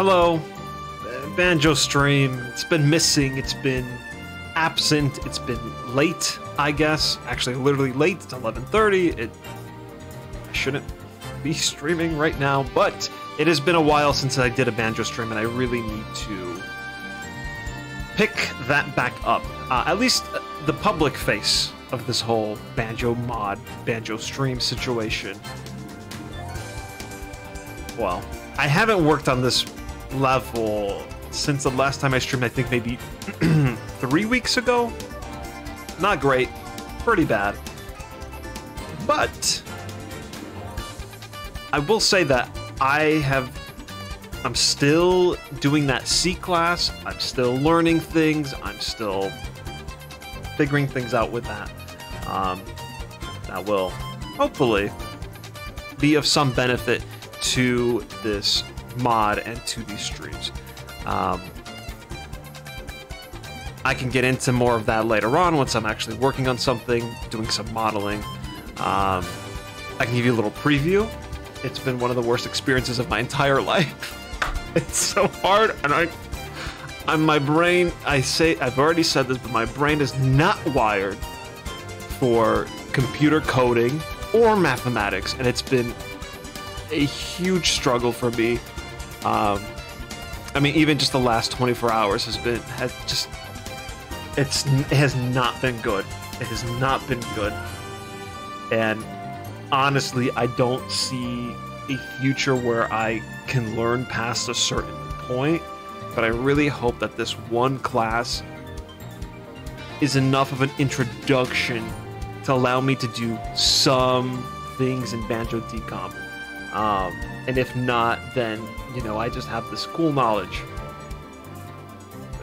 Hello, Banjo stream. It's been missing, it's been absent, it's been late, I guess. Actually, literally late, it's 11:30. I shouldn't be streaming right now, but it has been a while since I did a Banjo stream, and I really need to pick that back up. At least the public face of this whole Banjo mod, Banjo stream situation. Well, I haven't worked on this level since the last time I streamed, I think maybe 3 weeks ago. Not great, pretty bad. But I will say that I'm still doing that C class. I'm still learning things. I'm still figuring things out with that. That will hopefully be of some benefit to this mod and to these streams. I can get into more of that later on once I'm actually working on something, doing some modeling. I can give you a little preview. It's been one of the worst experiences of my entire life. It's so hard, and my brain, I've already said this, but my brain is not wired for computer coding or mathematics, and it's been a huge struggle for me. I mean, even just the last 24 hours it has not been good. It has not been good. And honestly, I don't see a future where I can learn past a certain point, but I really hope that this one class is enough of an introduction to allow me to do some things in Banjo Decomp. And if not, then, you know, I just have this cool knowledge.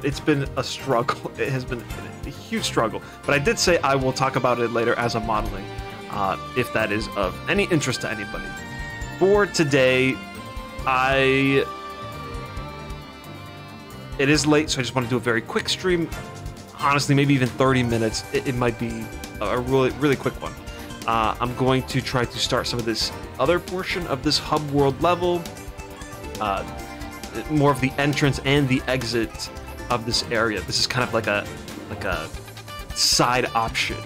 It's been a struggle. It has been a huge struggle. But I did say I will talk about it later as a modeling, if that is of any interest to anybody. For today, it is late, so I just want to do a very quick stream. Honestly, maybe even 30 minutes. It might be a really, really quick one. I'm going to try to start some of this other portion of this hub world level, more of the entrance and the exit of this area. This is kind of like a side option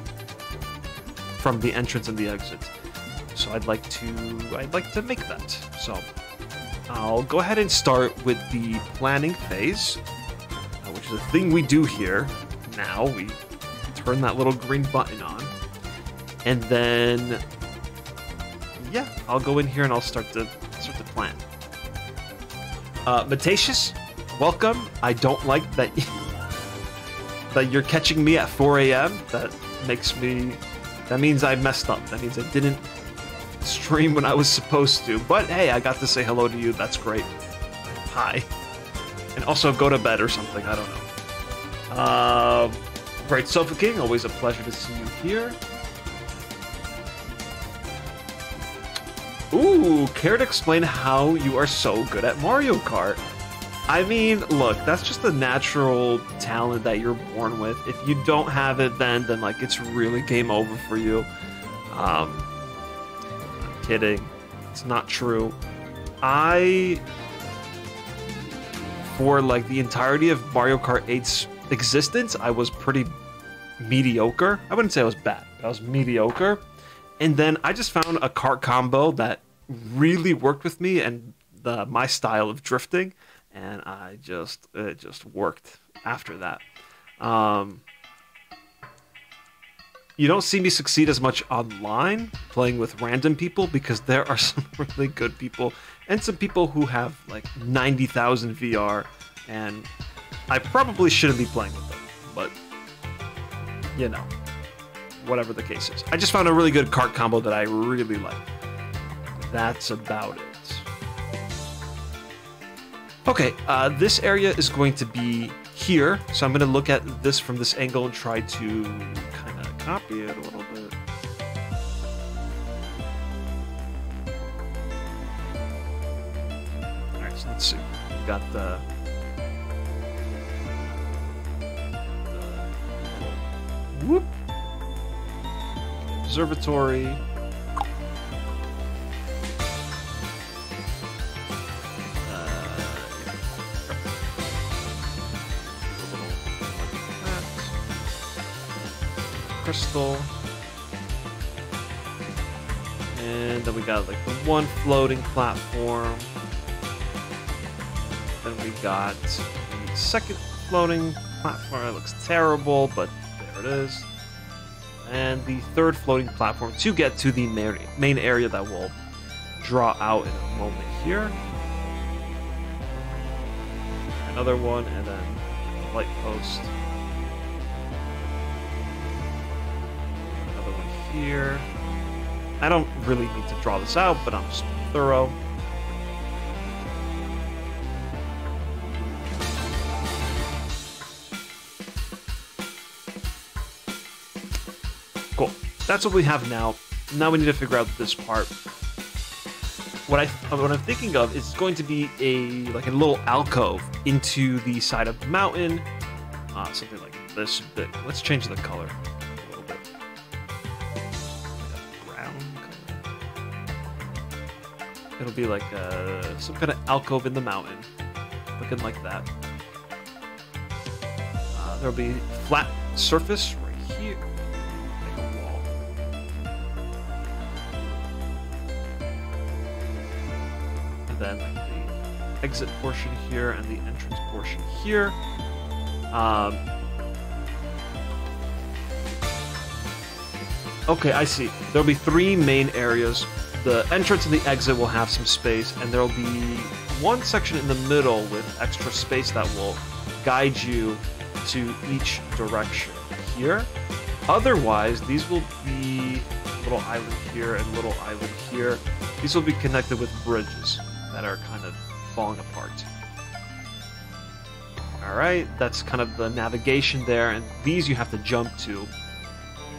from the entrance and the exit. So I'd like to make that. So I'll go ahead and start with the planning phase, which is the thing we do here. Now we turn that little green button on. And then, yeah, I'll go in here and I'll start to plan. Matatius, welcome. I don't like that that you're catching me at 4 a.m. That means I messed up. That means I didn't stream when I was supposed to. But hey, I got to say hello to you. That's great. Hi. And also go to bed or something. I don't know. Bright Sofa King, always a pleasure to see you here. Ooh, care to explain how you are so good at Mario Kart? I mean, look, that's just a natural talent that you're born with. If you don't have it, then like it's really game over for you. I'm kidding. It's not true. For like the entirety of Mario Kart 8's existence, I was pretty mediocre. I wouldn't say I was bad, but I was mediocre. And then I just found a kart combo that really worked with me and my style of drifting, and it just worked after that. You don't see me succeed as much online playing with random people because there are some really good people and some people who have like 90,000 VR, and I probably shouldn't be playing with them, but you know. Whatever the case is. I just found a really good kart combo that I really like. That's about it. Okay, this area is going to be here, so I'm going to look at this from this angle and try to kind of copy it a little bit. Alright, so let's see. We've got the whoop. Observatory. crystal. And then we got like the one floating platform. Then we got the second floating platform. It looks terrible, but there it is. And the third floating platform to get to the main area that we'll draw out in a moment here. Another one, and then a light post. Another one here. I don't really need to draw this out, but I'm just thorough. Cool. That's what we have now. Now we need to figure out this part. What I'm thinking of is going to be a little alcove into the side of the mountain, something like this big. Let's change the color a little bit. Like a brown color. It'll be like some kind of alcove in the mountain, looking like that. There'll be flat surface right here. Then like the exit portion here and the entrance portion here. Okay, I see. There'll be three main areas. The entrance and the exit will have some space, and there'll be one section in the middle with extra space that will guide you to each direction here. Otherwise, these will be little island here and little island here. These will be connected with bridges that are kind of falling apart. Alright, that's kind of the navigation there, and these you have to jump to.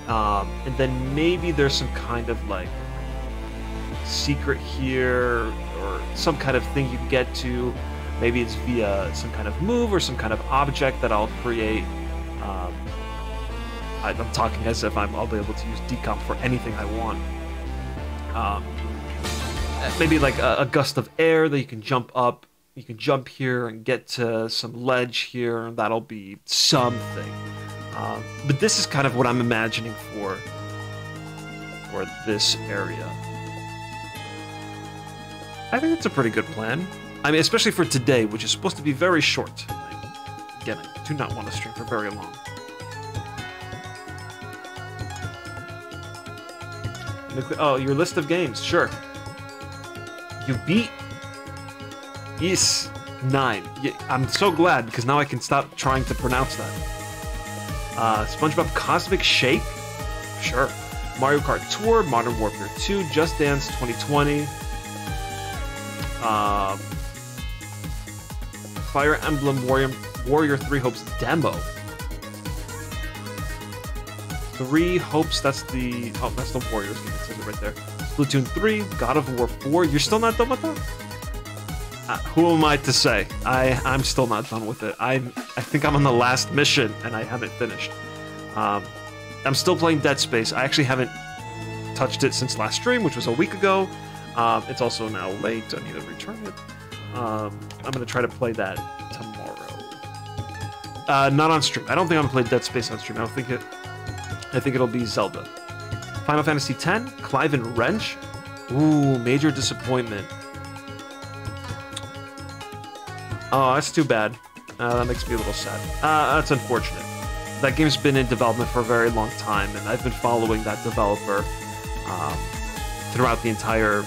And then maybe there's some kind of like secret here, or some kind of thing you can get to. Maybe it's via some kind of move or some kind of object that I'll create. I'm talking as if I'll be able to use decomp for anything I want. Maybe like a gust of air that you can jump up. You can jump here and get to some ledge here, and that'll be something. But this is kind of what I'm imagining for this area. I think it's a pretty good plan. I mean, especially for today, which is supposed to be very short. Again, I do not want to stream for very long. Oh, your list of games, sure. You beat Is 9. Yeah, I'm so glad, because now I can stop trying to pronounce that. SpongeBob Cosmic Shake? Sure. Mario Kart Tour, Modern Warfare 2, Just Dance 2020. Fire Emblem Warrior 3 Hopes demo. 3 Hopes, that's the Warriors game, it says it right there. Splatoon 3, God of War 4. You're still not done with that? Who am I to say? I'm still not done with it. I think I'm on the last mission and I haven't finished. I'm still playing Dead Space. I actually haven't touched it since last stream, which was a week ago. It's also now late. I need to return it. I'm gonna try to play that tomorrow. Not on stream. I don't think I'm gonna play Dead Space on stream. I think it'll be Zelda. Final Fantasy X, Clive and Wrench. Ooh, major disappointment. Oh, that's too bad. That makes me a little sad. That's unfortunate. That game's been in development for a very long time, and I've been following that developer throughout the entire,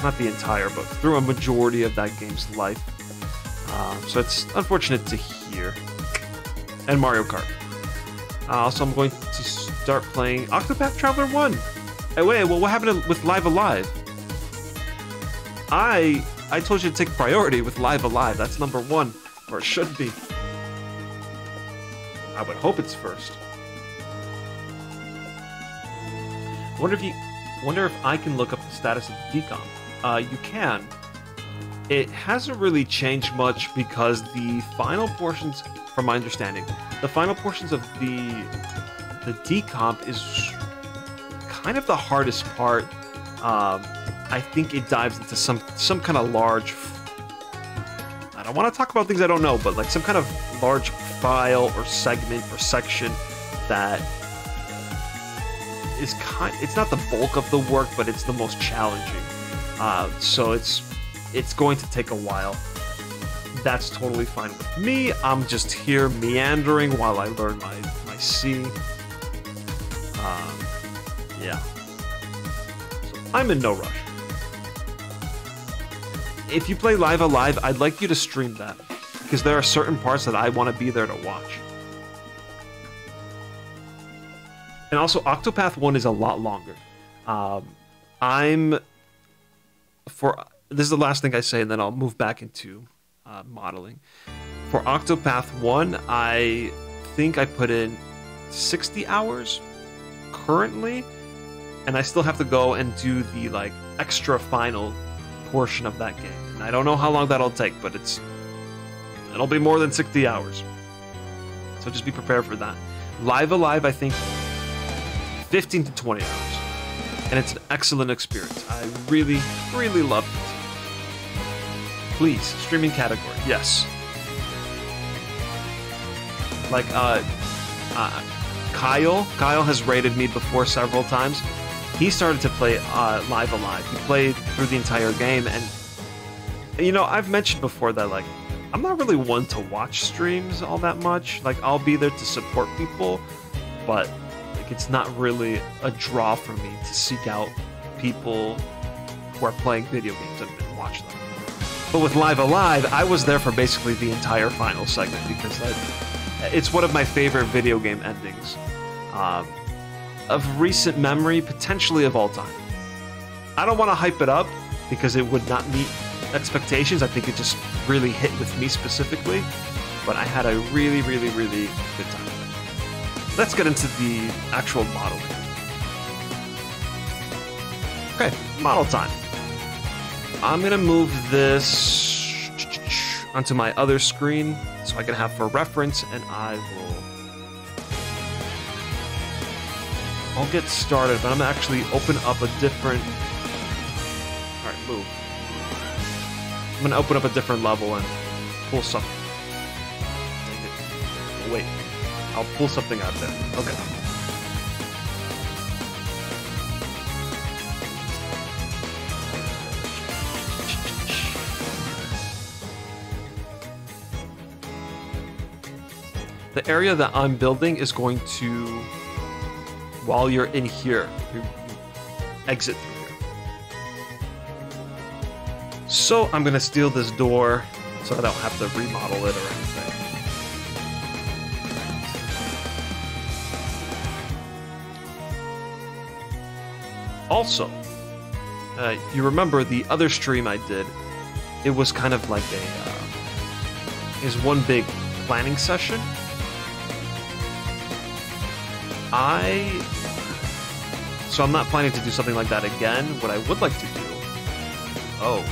not the entire, but through a majority of that game's life. So it's unfortunate to hear. And Mario Kart. Also, I'm going to start playing Octopath Traveler 1. Hey, wait, well, what happened with Live Alive? I told you to take priority with Live Alive. That's #1, or it should be. I would hope it's first. Wonder if I can look up the status of the decomp. You can. It hasn't really changed much because the final portions, from my understanding, the final portions of the decomp is kind of the hardest part. I think it dives into some kind of large, I don't want to talk about things I don't know, but like some kind of large file or segment or section that is it's not the bulk of the work, but it's the most challenging. So it's going to take a while. That's totally fine with me. I'm just here meandering while I learn my C. Yeah. So I'm in no rush. If you play Live Alive, I'd like you to stream that, because there are certain parts that I want to be there to watch. And also, Octopath 1 is a lot longer. This is the last thing I say, and then I'll move back into modeling. For Octopath 1, I think I put in 60 hours currently, and I still have to go and do the like extra final portion of that game. And I don't know how long that'll take, but it'll be more than 60 hours. So just be prepared for that. Live Alive, I think 15 to 20 hours. And it's an excellent experience. I really, really loved it. Please, streaming category, yes. Like, Kyle has rated me before several times. He started to play Live Alive. He played through the entire game, and you know, I've mentioned before that like I'm not really one to watch streams all that much. Like, I'll be there to support people, but like it's not really a draw for me to seek out people who are playing video games and watch them. But with Live Alive, I was there for basically the entire final segment because it's one of my favorite video game endings. Of recent memory, potentially of all time. I don't want to hype it up because it would not meet expectations. I think it just really hit with me specifically, but I had a really, really, really good time with it. Let's get into the actual modeling. Okay, model time. I'm gonna move this onto my other screen so I can have for reference, and I'll get started, but I'm gonna actually open up a different... Alright, move. I'm gonna open up a different level and pull something. Dang it. Oh, wait. I'll pull something out there. Okay. The area that I'm building is going to... While you're in here, you exit through here. So I'm gonna steal this door so I don't have to remodel it or anything. Also, you remember the other stream I did? It was kind of like is one big planning session. So I'm not planning to do something like that again. What I would like to do... Oh.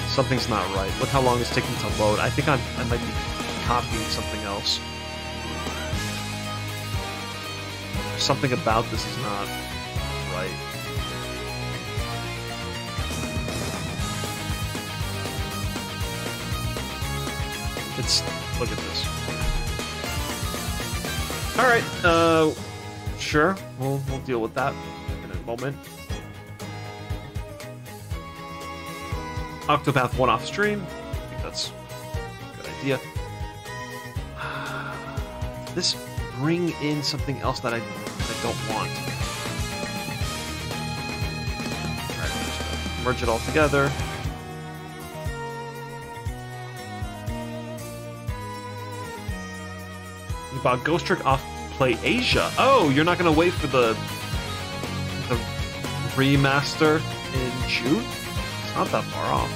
Something's not right. Look how long it's taking to load. I think I might be copying something else. Something about this is not right. Look at this. Alright, sure, we'll deal with that in a moment. Octopath 1 off stream. I think that's a good idea. Did this bring in something else that I don't want? Alright, just merge it all together. About Ghost Trick off Play Asia. Oh, you're not gonna wait for the remaster in June? It's not that far off.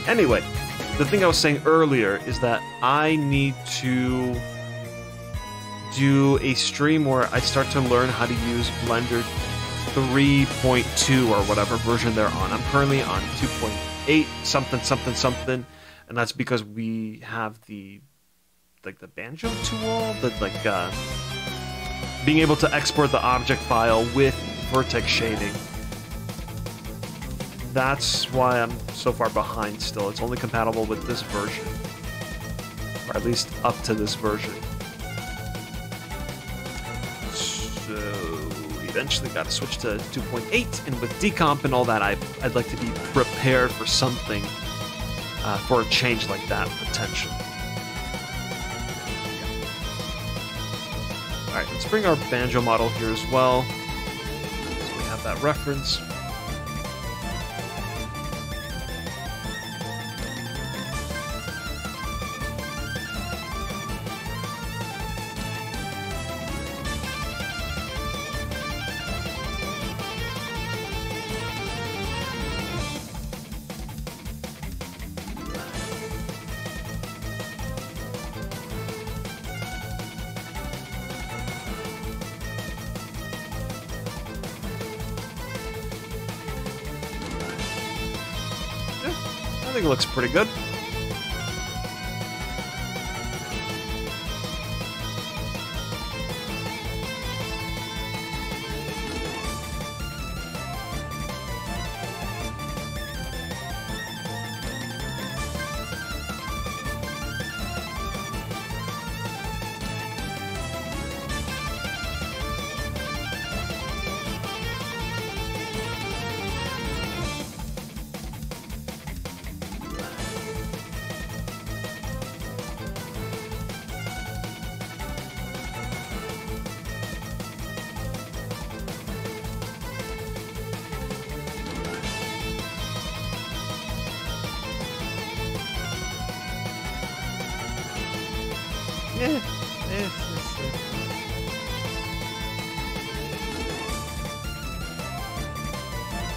Anyway, the thing I was saying earlier is that I need to do a stream where I start to learn how to use Blender 3.2 or whatever version they're on. I'm currently on 2.8 something, and that's because we have the Banjo tool, being able to export the object file with vertex shading. That's why I'm so far behind still. It's only compatible with this version. Or at least up to this version. So eventually got to switch to 2.8, and with decomp and all that, I'd like to be prepared for something, for a change like that, potentially. Alright, let's bring our Banjo model here as well, so we have that reference. I think it looks pretty good.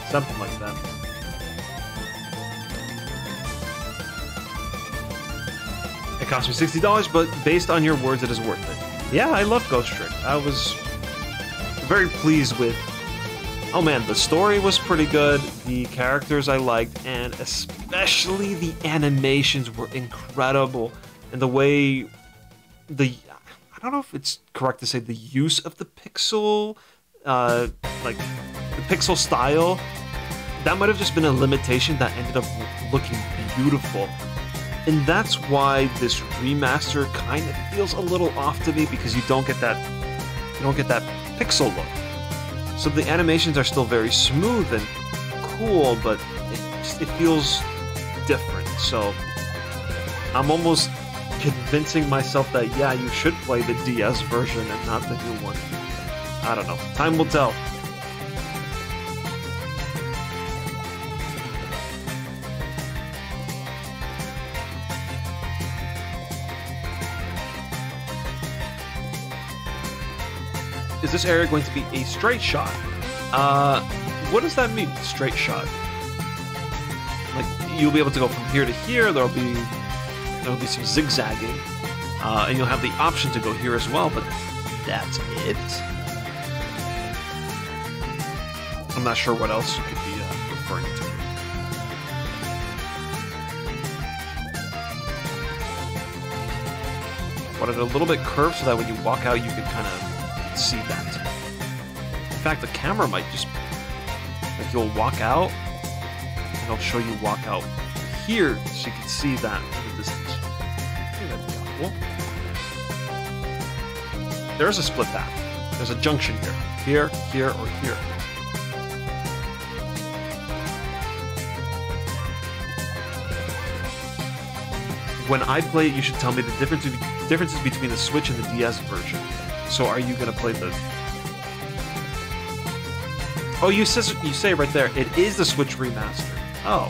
Something like that. It cost me $60, but based on your words, it is worth it. Yeah, I love Ghost Trick. I was very pleased with... Oh man, the story was pretty good, the characters I liked, and especially the animations were incredible. And the way... I don't know if it's correct to say the use of the pixel... like, the pixel style... That might have just been a limitation that ended up looking beautiful. And that's why this remaster kind of feels a little off to me, because you don't get that pixel look. So the animations are still very smooth and cool, but it feels different. So I'm almost convincing myself that, yeah, you should play the DS version and not the new one. I don't know. Time will tell. Is this area going to be a straight shot? What does that mean, straight shot? Like, you'll be able to go from here to here, there'll be some zigzagging, and you'll have the option to go here as well, but that's it. I'm not sure what else you could be referring to. Want it a little bit curved so that when you walk out, you can kind of see that. In fact, the camera might just, like, you'll walk out and it'll show you walk out here so you can see that in the distance. I think that'd be kind of cool. There's a split path. There's a junction here, here, or here. When I play it, you should tell me the differences between the Switch and the DS version. So are you gonna play the... Oh, you say right there, it is the Switch remaster. Oh.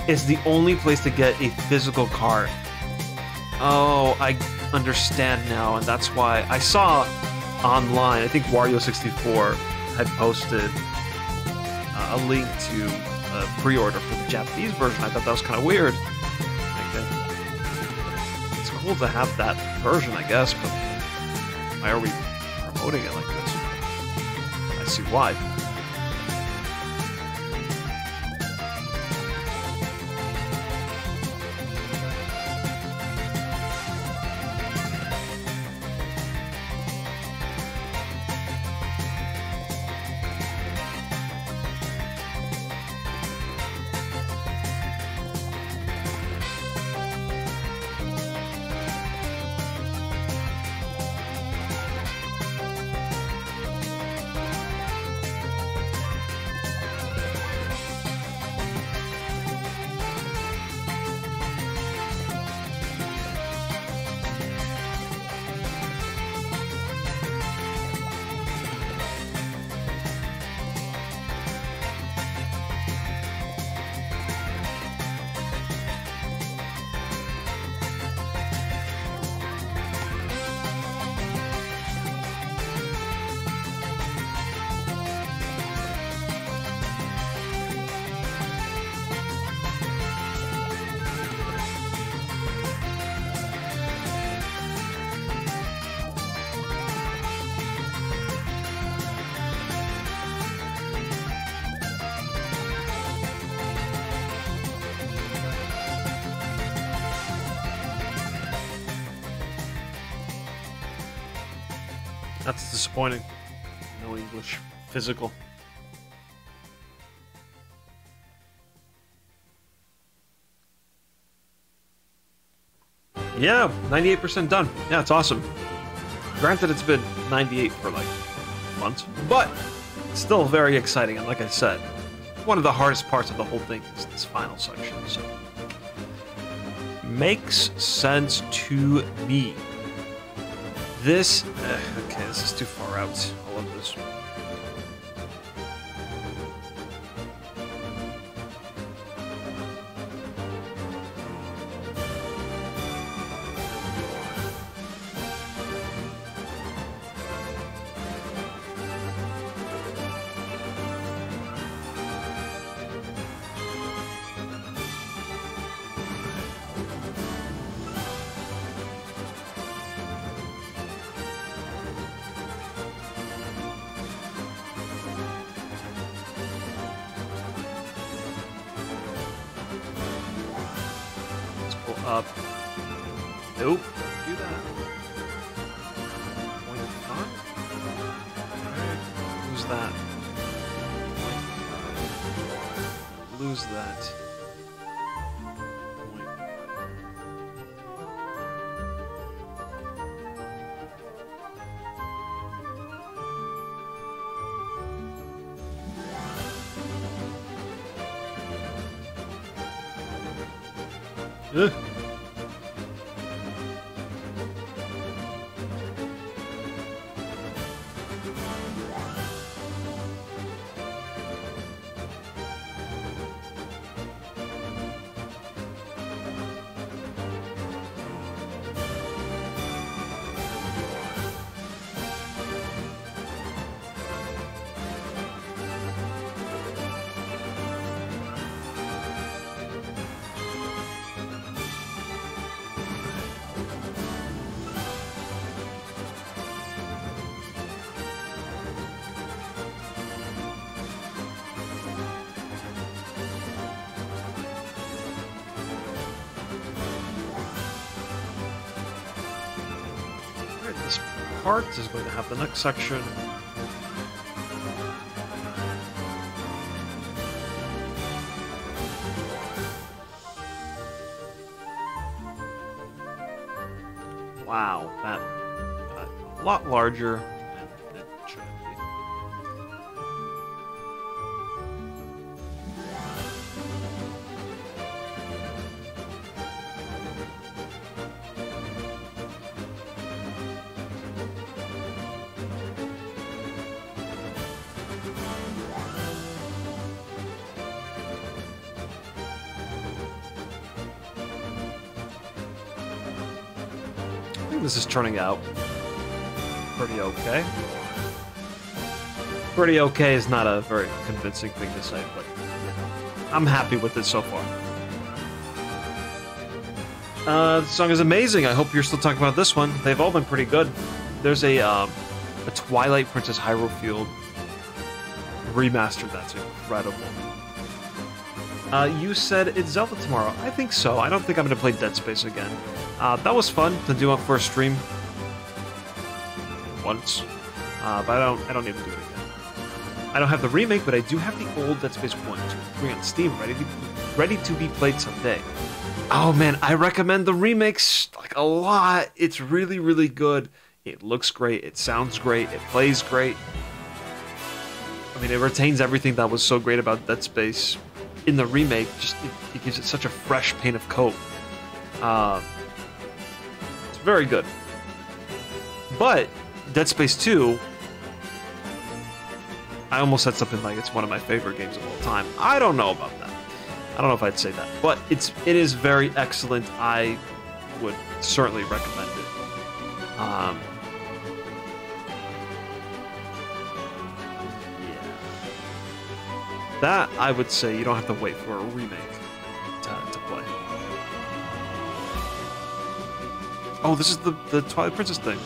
It's the only place to get a physical card. Oh, I understand now, and that's why I saw online, I think Wario64 had posted a link to a pre-order for the Japanese version. I thought that was kind of weird. It's cool to have that version, I guess, but why are we promoting it like this? I see why. That's disappointing. No English. Physical. Yeah, 98% done. Yeah, it's awesome. Granted, it's been 98 for like months, but it's still very exciting. And like I said, one of the hardest parts of the whole thing is this final section. So makes sense to me. This okay, this is too far out. I love this. Up. Nope. Don't do that. Point of time. Alright. Lose that. Lose that. Point. Ugh. This part is going to have the next section. Wow, that got a lot larger than it should be. This is turning out pretty okay. Pretty okay is not a very convincing thing to say, but you know, I'm happy with it so far. The song is amazing. I hope you're still talking about this one. They've all been pretty good. There's a Twilight Princess Hyrule Field remastered that's incredible. You said it's Zelda tomorrow. I think so. I don't think I'm going to play Dead Space again. That was fun to do up for a stream once, but I don't need to do it again. I don't have the remake, but I do have the old Dead Space 1, 2, 3 on Steam, ready to be played someday. Oh man, I recommend the remakes like a lot. It's really, really good. It looks great. It sounds great. It plays great. I mean, it retains everything that was so great about Dead Space in the remake. Just it gives it such a fresh paint of coat. Very good. But Dead Space 2, I almost said something like it's one of my favorite games of all time. I don't know about that. I don't know if I'd say that, but it is very excellent. I would certainly recommend it. Yeah. That I would say you don't have to wait for a remake to play. Oh, this is the Twilight Princess thing.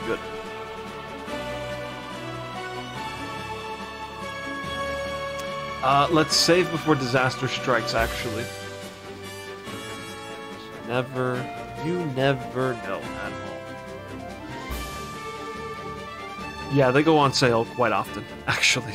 Good. Let's save before disaster strikes, actually. you never know at all. Yeah, they go on sale quite often, actually.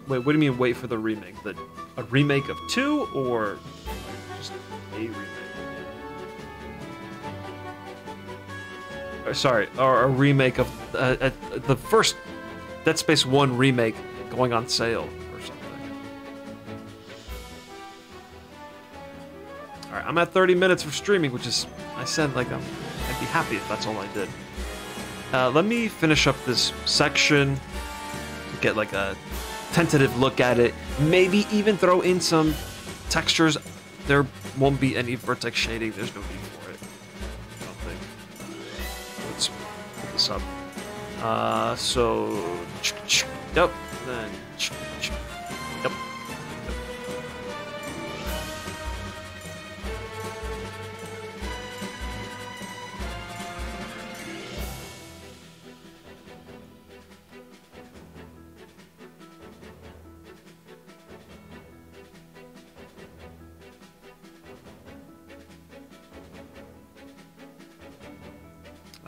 Wait, what do you mean wait for the remake? A remake of 2 or just a remake? Sorry, or a remake of the first Dead Space 1 remake going on sale or something. Alright, I'm at 30 minutes for streaming, which is, I said, like, I'd be happy if that's all I did. Let me finish up this section, get like a tentative look at it, maybe even throw in some textures. There won't be any vertex shading, there's no need for it, I don't think. Let's put this up. Yep, then, yep.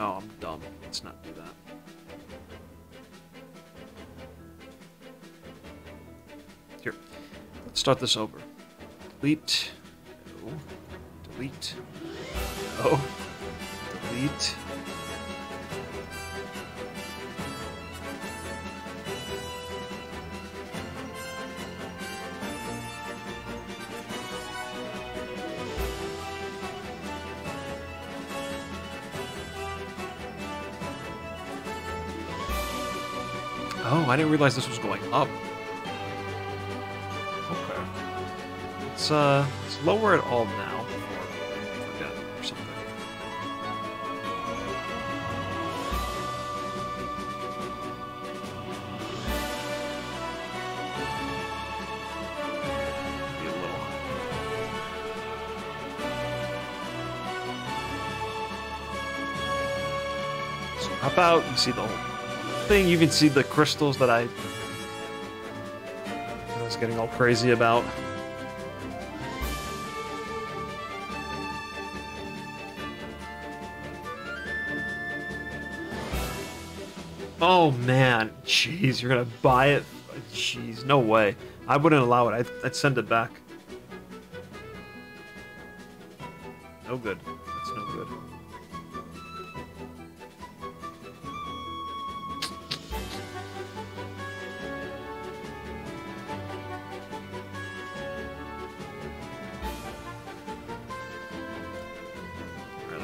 Oh, I'm dumb. Let's not do that. Here, let's start this over. Delete. No. Delete. No. Delete. Oh, I didn't realize this was going up. Okay. Let's lower it all now before I forget or something. Be a little high. So how about you see the whole thing? You can see the crystals that I was getting all crazy about. Oh man, jeez, you're gonna buy it? Jeez, no way. I wouldn't allow it. I'd send it back. No good. That's no good.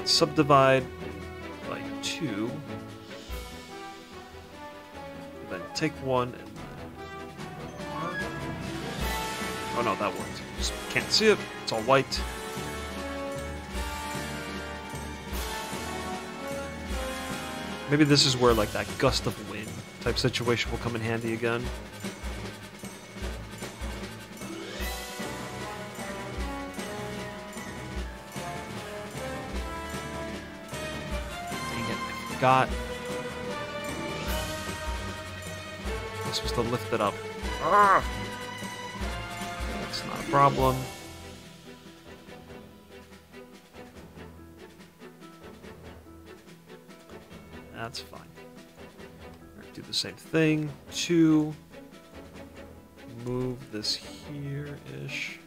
Subdivide by 2, then take 1 and then... Oh no, that worked. Just can't see it. It's all white. Maybe this is where like that gust of wind type situation will come in handy again. Got this was to lift it up. That's not a problem. That's fine. Right, do the same thing. 2. Move this here-ish.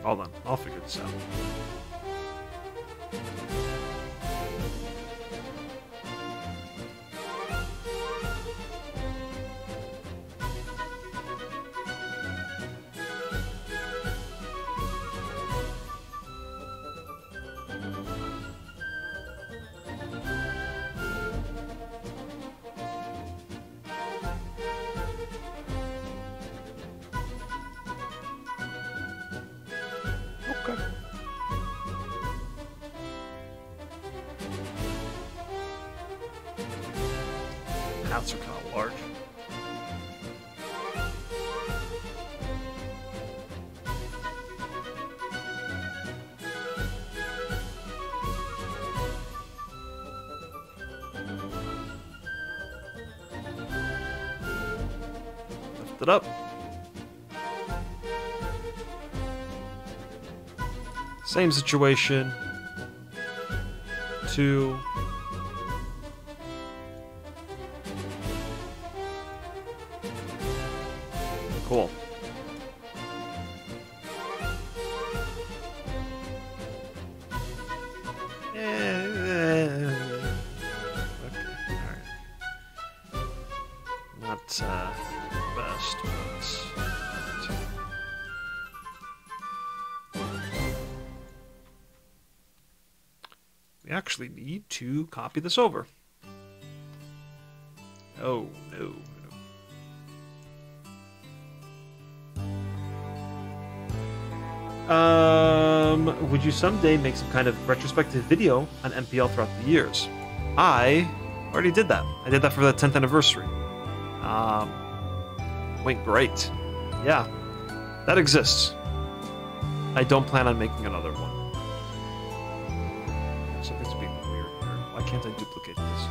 Hold on, I'll figure this out. Okay. Hats are kind of large. Lift it up. Same situation. 2. Cool. Okay, alright. Not best, but... We actually need to copy this over. Oh, no. Would you someday make some kind of retrospective video on MPL throughout the years? I already did that. I did that for the 10th anniversary. Went great. Yeah, that exists. I don't plan on making another one. Something's being weird here. Why can't I duplicate this?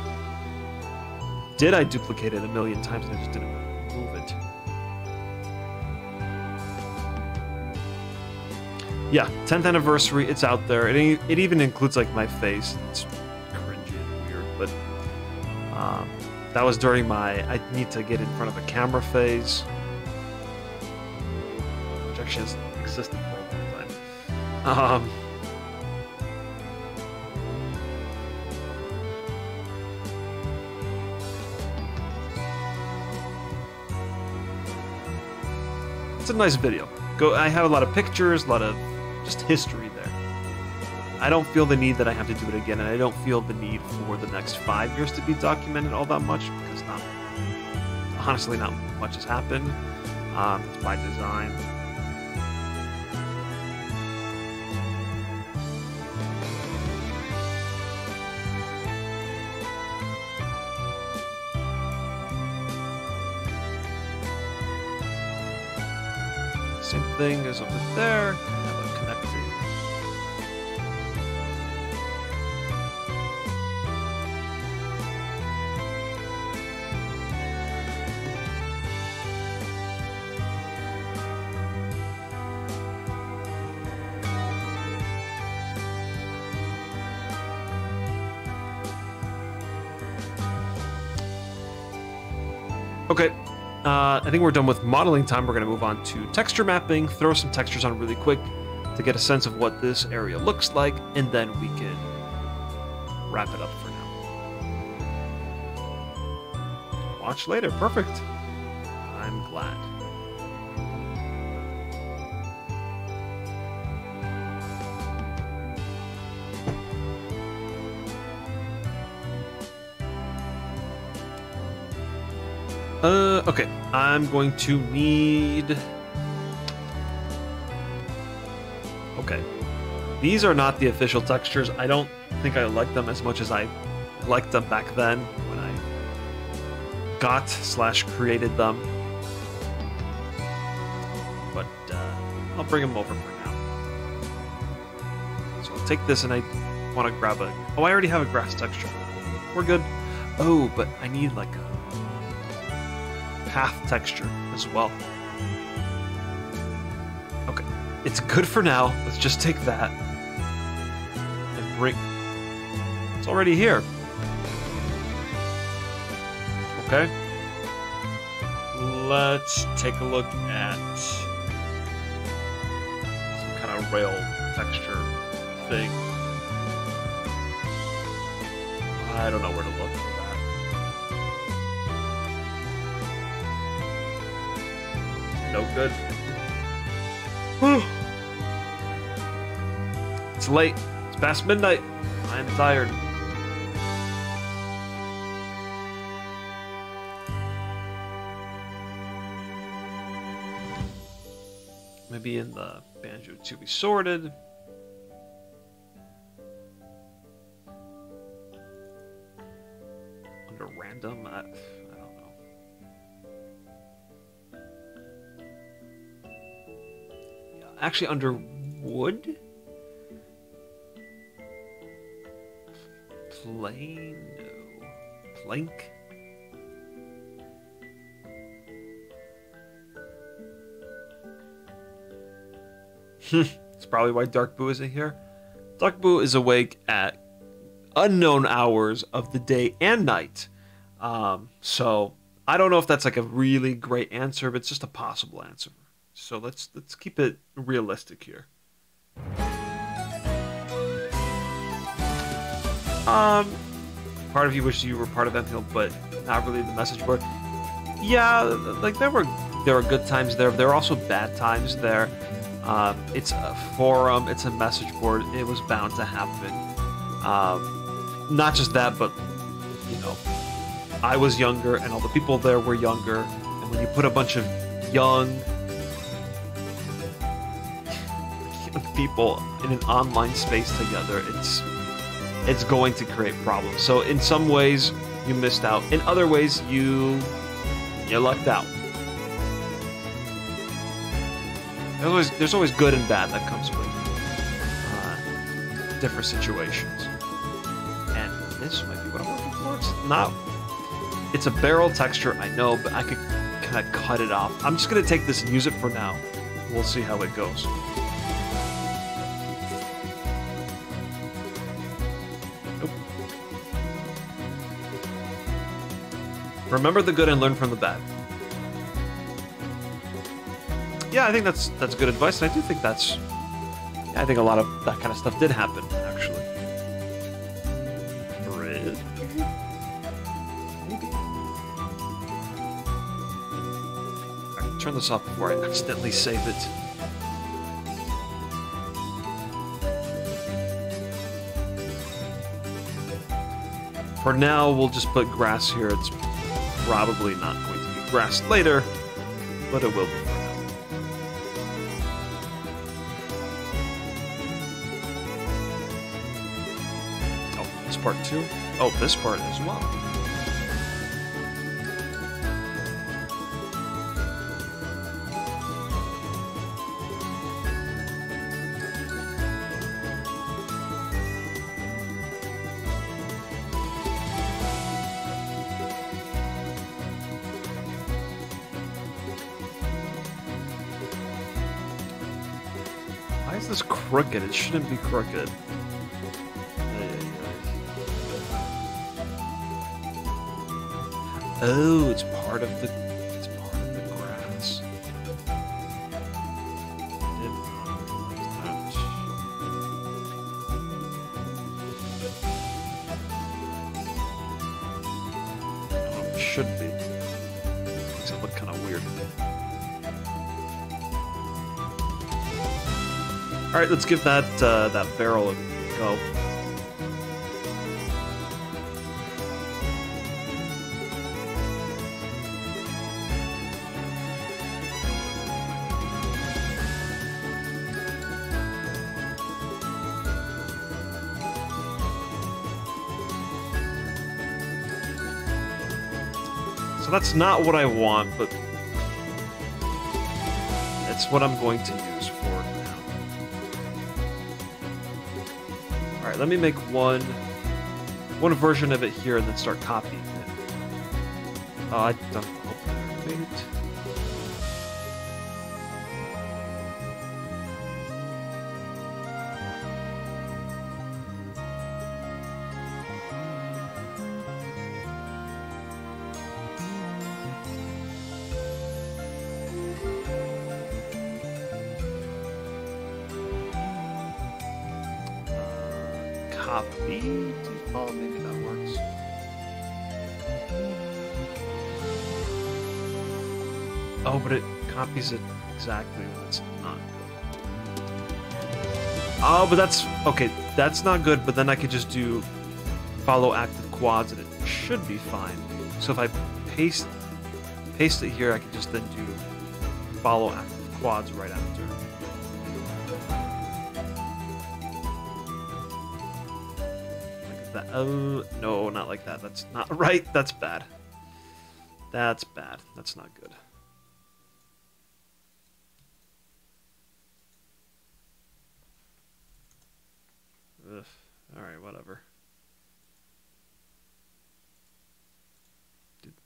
Did I duplicate it a million times and I just didn't move it? Yeah, 10th anniversary, it's out there. It even includes, like, my face. It's cringy and weird, but that was during my I need to get in front of a camera phase, which actually has existed for a long time. It's a nice video. I have a lot of pictures, a lot of just history there. I don't feel the need that I have to do it again, and I don't feel the need for the next 5 years to be documented all that much, because honestly not much has happened. It's by design. Same thing as over there. I have a connecting. Okay. I think we're done with modeling time. We're going to move on to texture mapping, throw some textures on really quick to get a sense of what this area looks like, and then we can wrap it up for now. Watch later. Perfect. I'm glad. Okay, I'm going to need... Okay. These are not the official textures. I don't think I like them as much as I liked them back then when I got/created them. But I'll bring them over for now. So I'll take this and I want to grab a... Oh, I already have a grass texture. We're good. Oh, but I need like a path texture as well. Okay, it's good for now. Let's just take that and bring... It's already here. Okay. Let's take a look at some kind of rail texture thing. I don't know where to look for that. No good. It's late. It's past midnight. I am tired. Maybe in the Banjo-Kazooie Sorted. Under random, I don't know. Yeah, actually, under wood. Plain, no. Plank. That's probably why Dark Boo isn't here. Dark Boo is awake at unknown hours of the day and night. So I don't know if that's like a really great answer, but it's just a possible answer. So let's keep it realistic here. Part of you wishes you were part of Hill, but not really the message board. Yeah, like there were good times there. There were also bad times there. It's a forum, it's a message board. It was bound to happen. Not just that, but you know, I was younger, and all the people there were younger. And when you put a bunch of young people in an online space together, it's going to create problems. So in some ways, you missed out. In other ways, you lucked out. There's always good and bad that comes with different situations. And this might be what I'm looking for. It's not. It's a barrel texture, I know, but I could kind of cut it off. I'm just gonna take this and use it for now. We'll see how it goes. Nope. Remember the good and learn from the bad. Yeah, I think that's good advice, and I do think that's... Yeah, I think a lot of that kind of stuff did happen, actually. Bridge? Maybe. I can turn this off before I accidentally save it. For now, we'll just put grass here. It's probably not going to be grass later, but it will be. Part 2? Oh, this part as well. Why is this crooked? It shouldn't be crooked. Oh, it's part of the grass. Did not realize that. Oh, it should be. Makes it look kind of weird. All right, let's give that that barrel a go. That's not what I want, but it's what I'm going to use for now. Alright, let me make one version of it here and then start copying it. Oh, I don't hope that made it. copy default. Maybe that works. Oh, but it copies it exactly when it's not good. Oh, but that's okay. That's not good. But then I could just do follow active quads, and it should be fine. So if I paste it here, I can just then do follow active quads right after. Like that. Oh no, not like that. That's not right. That's bad. That's bad. That's not good. Ugh. All right, whatever.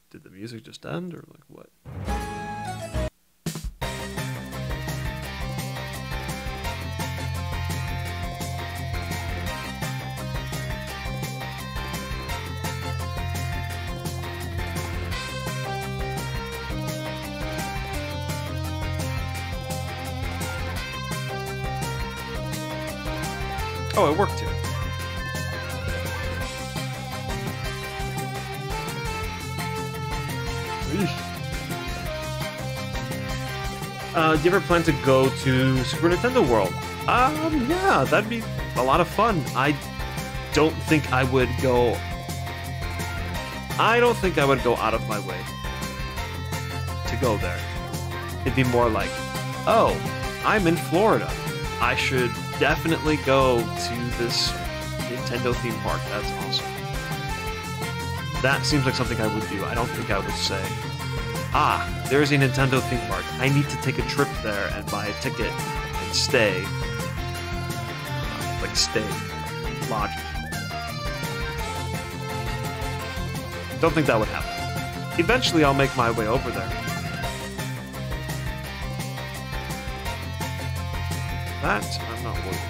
Did the music just end, or like what? Oh, it worked too. Do you ever plan to go to Super Nintendo World? Yeah, that'd be a lot of fun. I don't think I would go out of my way to go there. It'd be more like, oh, I'm in Florida. I should definitely go to this Nintendo theme park. That's awesome. That seems like something I would do. I don't think I would say, there's a Nintendo theme park. I need to take a trip there and buy a ticket and stay. Lodging. Don't think that would happen. Eventually I'll make my way over there. That I'm not worried about.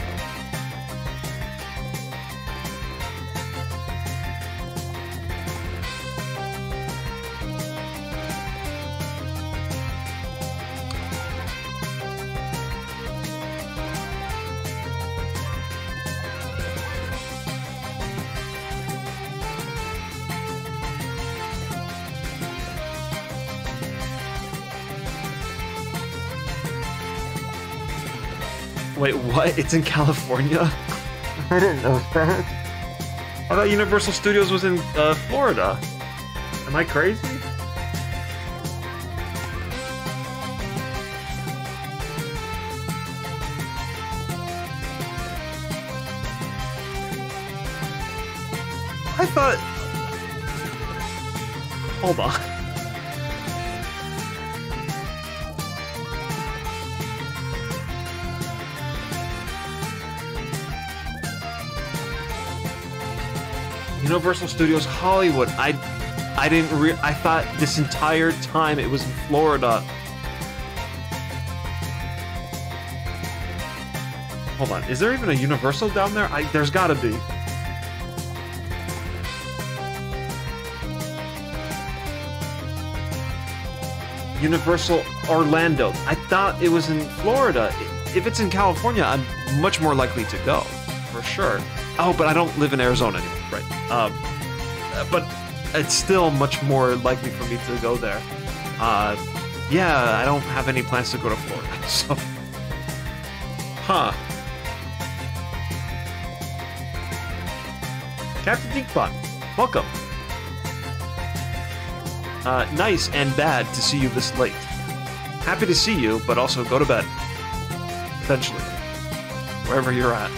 Wait, what? It's in California? I didn't know that. I thought Universal Studios was in Florida. Am I crazy? I thought... Hold on. Universal Studios Hollywood. I thought this entire time it was in Florida. Hold on. Is there even a Universal down there? There's gotta be. Universal Orlando. I thought it was in Florida. If it's in California, I'm much more likely to go, for sure. Oh, but I don't live in Arizona anymore, right? But it's still much more likely for me to go there. Yeah, I don't have any plans to go to Florida, so... Huh. Captain Deekbot, welcome. Nice and bad to see you this late. Happy to see you, but also go to bed. Potentially. Wherever you're at.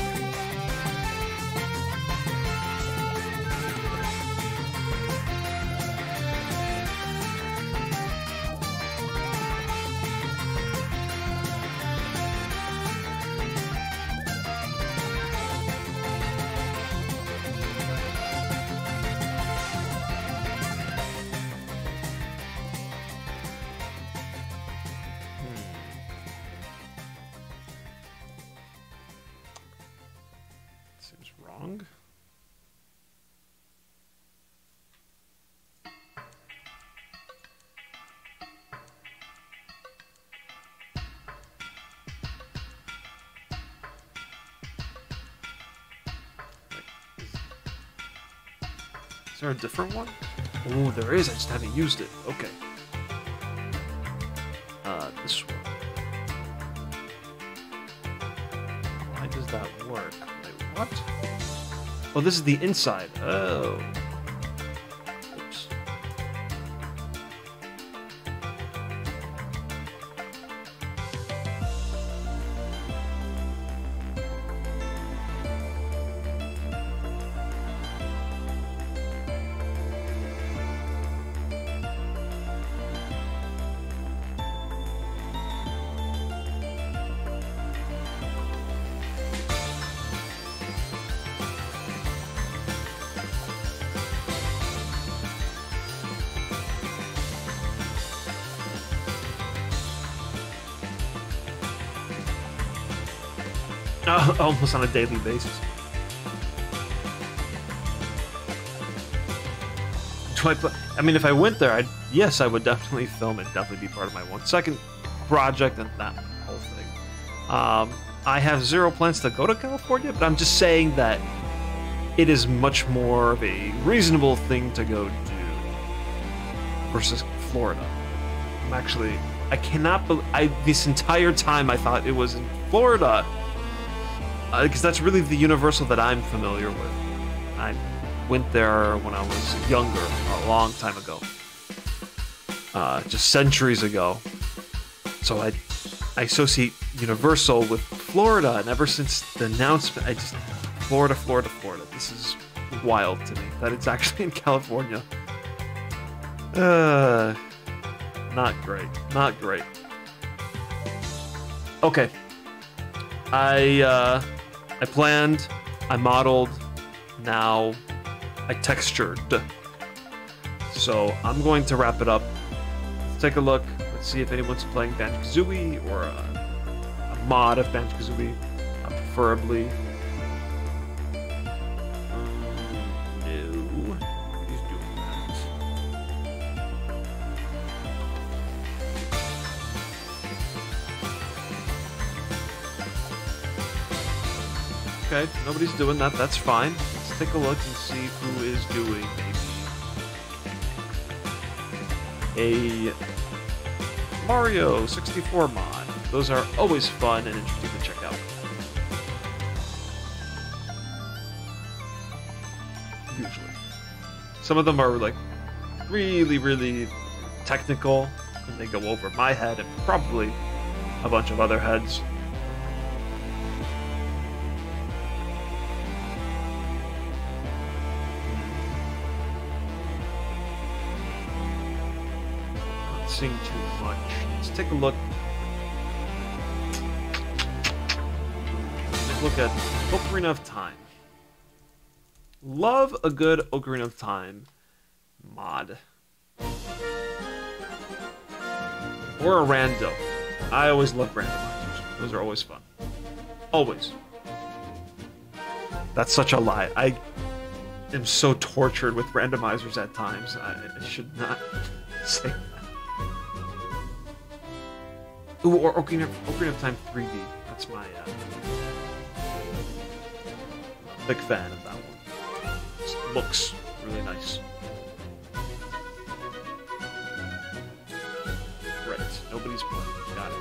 Is there a different one? Oh, there is. I just haven't used it. Okay. This one. Why does that work? Wait, what? Oh, this is the inside. Oh. Oops. Almost on a daily basis. I mean, if I went there, yes, I would definitely film it. Definitely be part of my 1 second project and that whole thing. I have zero plans to go to California, but I'm just saying that it is much more of a reasonable thing to go do versus Florida. I cannot believe this entire time I thought it was in Florida. Because that's really the Universal that I'm familiar with. I went there when I was younger, a long time ago. Just centuries ago. So I associate Universal with Florida, and ever since the announcement, Florida. This is wild to me, that it's actually in California. Not great. Okay. I planned, I modeled, now I textured. So I'm going to wrap it up. Let's take a look. Let's see if anyone's playing Banjo-Kazooie or a mod of Banjo-Kazooie, preferably. No. Nobody's doing that. Okay, nobody's doing that. That's fine. Let's take a look and see who is doing maybe a Mario 64 mod. Those are always fun and interesting to check out. Usually. Some of them are like really technical and they go over my head and probably a bunch of other heads. Too much. Let's take a look. Let's look at Ocarina of Time. Love a good Ocarina of Time mod. Or a rando. I always love randomizers. Those are always fun. Always. That's such a lie. I am so tortured with randomizers at times. I should not say that. Ooh, or Ocarina of Time 3D. That's my big fan of that one. It looks really nice. Right, nobody's playing. Got it.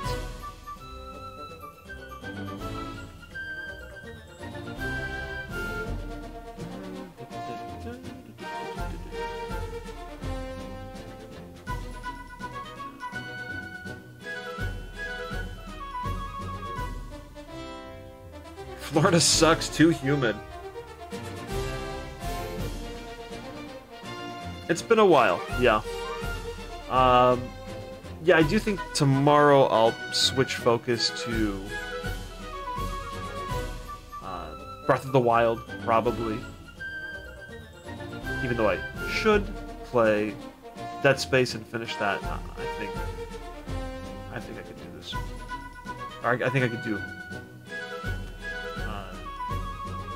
Florida sucks, too humid. It's been a while, yeah. Yeah, I do think tomorrow I'll switch focus to Breath of the Wild, probably. Even though I should play Dead Space and finish that, I think I could do this. Or I think I could do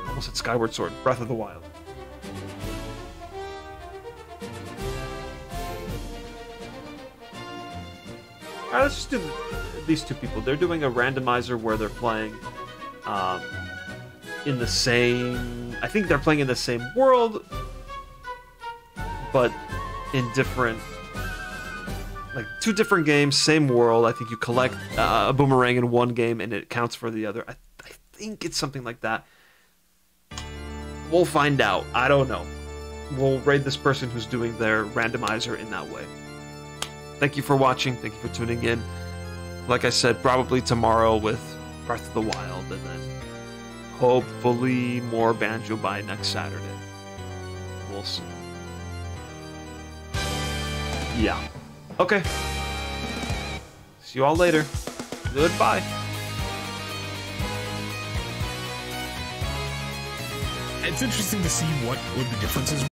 almost at Skyward Sword, Breath of the Wild. Alright, let's just do these two people. They're doing a randomizer where they're playing in the same... I think they're playing in the same world, but in different, like 2 different games, same world. I think you collect a boomerang in one game and it counts for the other. I think it's something like that. We'll find out. I don't know. We'll raid this person who's doing their randomizer in that way. Thank you for watching. Thank you for tuning in. Like I said, probably tomorrow with Breath of the Wild, and then hopefully more Banjo by next Saturday. We'll see. Yeah. Okay. See you all later. Goodbye. It's interesting to see what the differences